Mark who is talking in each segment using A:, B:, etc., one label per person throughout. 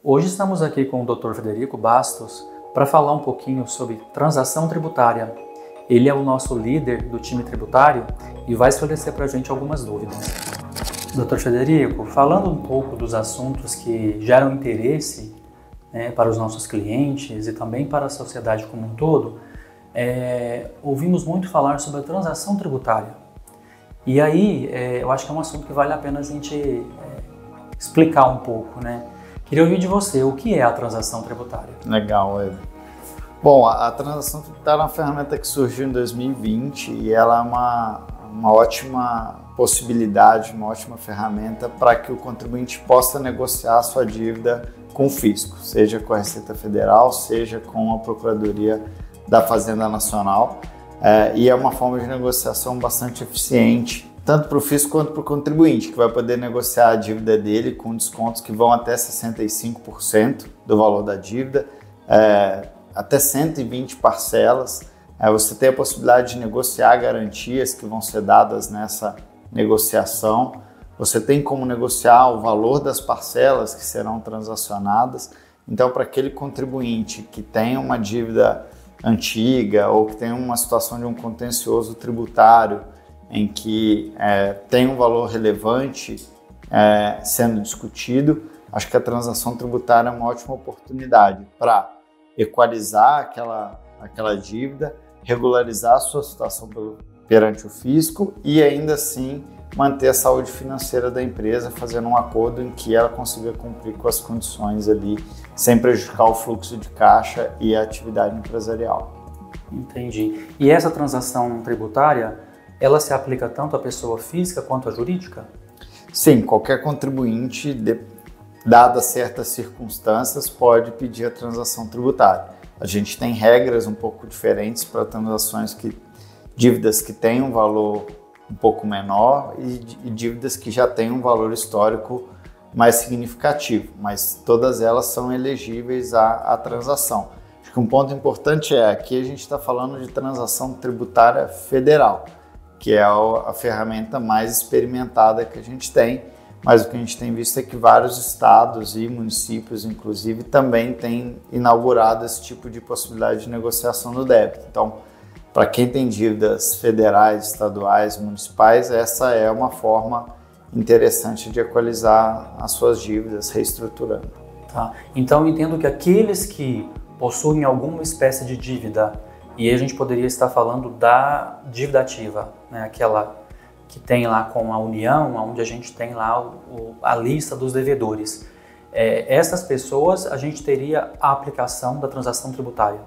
A: Hoje estamos aqui com o Dr. Frederico Bastos para falar um pouquinho sobre transação tributária. Ele é o nosso líder do time tributário e vai esclarecer para a gente algumas dúvidas. Dr. Frederico, falando um pouco dos assuntos que geram interesse para os nossos clientes e também para a sociedade como um todo, ouvimos muito falar sobre a transação tributária. E aí, eu acho que é um assunto que vale a pena a gente explicar um pouco, né? Queria ouvir de você, o que é a transação tributária?
B: Legal, Eder. Bom, a transação tributária é uma ferramenta que surgiu em 2020 e ela é uma ótima possibilidade, uma ótima ferramenta para que o contribuinte possa negociar a sua dívida com o fisco, seja com a Receita Federal, seja com a Procuradoria da Fazenda Nacional. E é uma forma de negociação bastante eficiente, tanto para o fisco quanto para o contribuinte, que vai poder negociar a dívida dele com descontos que vão até 65% do valor da dívida, até 120 parcelas. Você tem a possibilidade de negociar garantias que vão ser dadas nessa negociação. Você tem como negociar o valor das parcelas que serão transacionadas. Então, para aquele contribuinte que tem uma dívida antiga ou que tem uma situação de um contencioso tributário em que tem um valor relevante sendo discutido, acho que a transação tributária é uma ótima oportunidade para equalizar aquela dívida, regularizar a sua situação perante o fisco e ainda assim manter a saúde financeira da empresa, fazendo um acordo em que ela consiga cumprir com as condições ali, sem prejudicar o fluxo de caixa e a atividade empresarial.
A: Entendi. E essa transação tributária, ela se aplica tanto à pessoa física quanto à jurídica?
B: Sim, qualquer contribuinte, dadas certas circunstâncias, pode pedir a transação tributária. A gente tem regras um pouco diferentes para dívidas que têm um valor um pouco menor e dívidas que já têm um valor histórico mais significativo, mas todas elas são elegíveis à transação. Acho que um ponto importante aqui a gente está falando de transação tributária federal, que é a ferramenta mais experimentada que a gente tem, mas o que a gente tem visto é que vários estados e municípios, inclusive, também têm inaugurado esse tipo de possibilidade de negociação do débito. Então, para quem tem dívidas federais, estaduais, municipais, essa é uma forma interessante de equalizar as suas dívidas, reestruturando.
A: Tá. Então, eu entendo que aqueles que possuem alguma espécie de dívida, e aí a gente poderia estar falando da dívida ativa, né? Aquela que tem lá com a União, onde a gente tem lá a lista dos devedores. Essas pessoas, a gente teria a aplicação da transação tributária.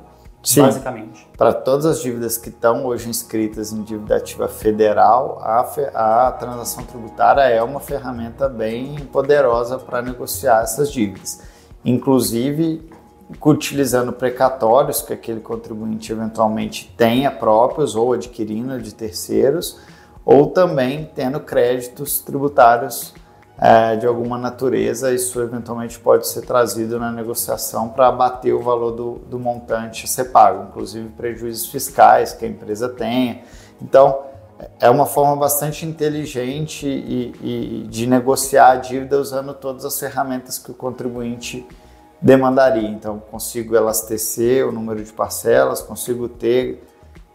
A: Sim, basicamente.
B: Para todas as dívidas que estão hoje inscritas em dívida ativa federal, a transação tributária é uma ferramenta bem poderosa para negociar essas dívidas. Inclusive, utilizando precatórios que aquele contribuinte eventualmente tenha próprios ou adquirindo de terceiros, ou também tendo créditos tributários de alguma natureza. Isso eventualmente pode ser trazido na negociação para abater o valor do montante a ser pago, inclusive prejuízos fiscais que a empresa tenha. Então, é uma forma bastante inteligente e de negociar a dívida usando todas as ferramentas que o contribuinte demandaria. Então, consigo elastecer o número de parcelas, consigo ter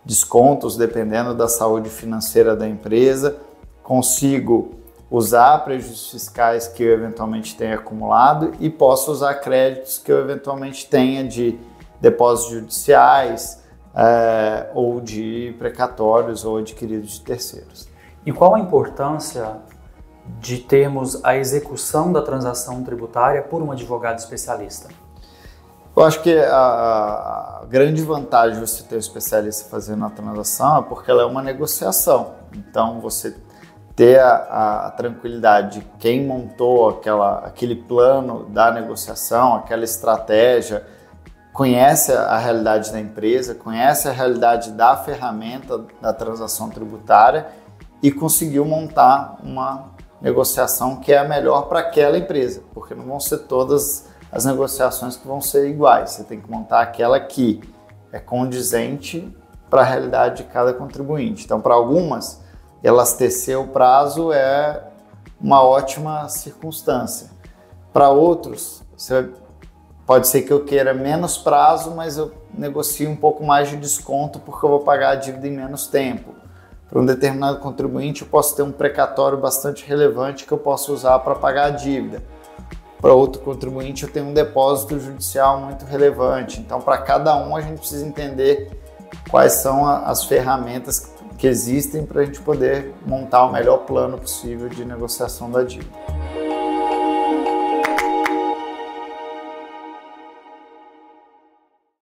B: descontos dependendo da saúde financeira da empresa, consigo usar prejuízos fiscais que eu eventualmente tenha acumulado e posso usar créditos que eu eventualmente tenha de depósitos judiciais ou de precatórios ou adquiridos de terceiros.
A: E qual a importância de termos a execução da transação tributária por um advogado especialista?
B: Eu acho que a grande vantagem de você ter um especialista fazendo a transação é porque ela é uma negociação. Então, você ter a tranquilidade de quem montou aquele plano da negociação, aquela estratégia, conhece a realidade da empresa, conhece a realidade da ferramenta da transação tributária e conseguiu montar uma negociação que é a melhor para aquela empresa, porque não vão ser todas as negociações que vão ser iguais. Você tem que montar aquela que é condizente para a realidade de cada contribuinte. Então, para algumas, elastecer o prazo é uma ótima circunstância. Para outros, você pode ser que eu queira menos prazo, mas eu negocio um pouco mais de desconto porque eu vou pagar a dívida em menos tempo. Para um determinado contribuinte, eu posso ter um precatório bastante relevante que eu posso usar para pagar a dívida. Para outro contribuinte, eu tenho um depósito judicial muito relevante. Então, para cada um, a gente precisa entender quais são as ferramentas que existem para a gente poder montar o melhor plano possível de negociação da dívida.